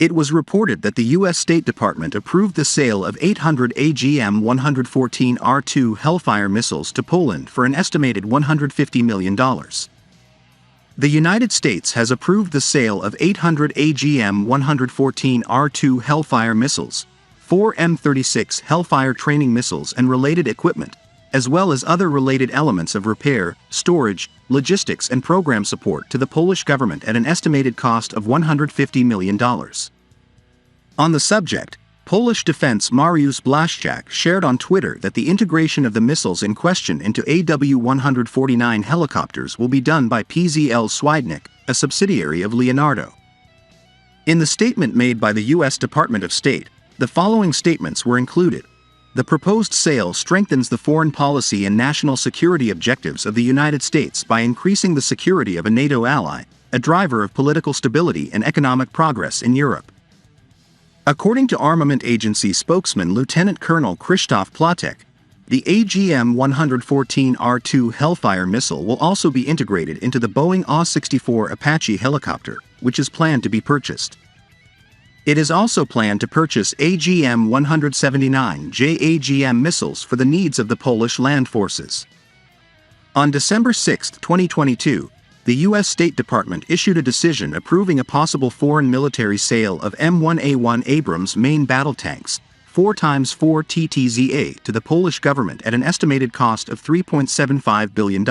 It was reported that the U.S. State Department approved the sale of 800 AGM-114R2 Hellfire missiles to Poland for an estimated $150 million. The United States has approved the sale of 800 AGM-114R2 Hellfire missiles, 4 M36 Hellfire training missiles and related equipment, as well as other related elements of repair, storage, logistics and program support to the Polish government at an estimated cost of $150 million. On the subject, Polish Defense Mariusz Błaszczak shared on Twitter that the integration of the missiles in question into AW-149 helicopters will be done by PZLSwidnik, a subsidiary of Leonardo. In the statement made by the U.S. Department of State, the following statements were included. The proposed sale strengthens the foreign policy and national security objectives of the United States by increasing the security of a NATO ally, a driver of political stability and economic progress in Europe. According to Armament Agency spokesman Lieutenant Colonel Krzysztof Płatek, the AGM-114R2 Hellfire missile will also be integrated into the Boeing AH-64 Apache helicopter, which is planned to be purchased. It is also planned to purchase AGM-179 JAGM missiles for the needs of the Polish land forces. On December 6, 2022, the U.S. State Department issued a decision approving a possible foreign military sale of M1A1 Abrams main battle tanks, 4x4 TTZA, to the Polish government at an estimated cost of $3.75 billion.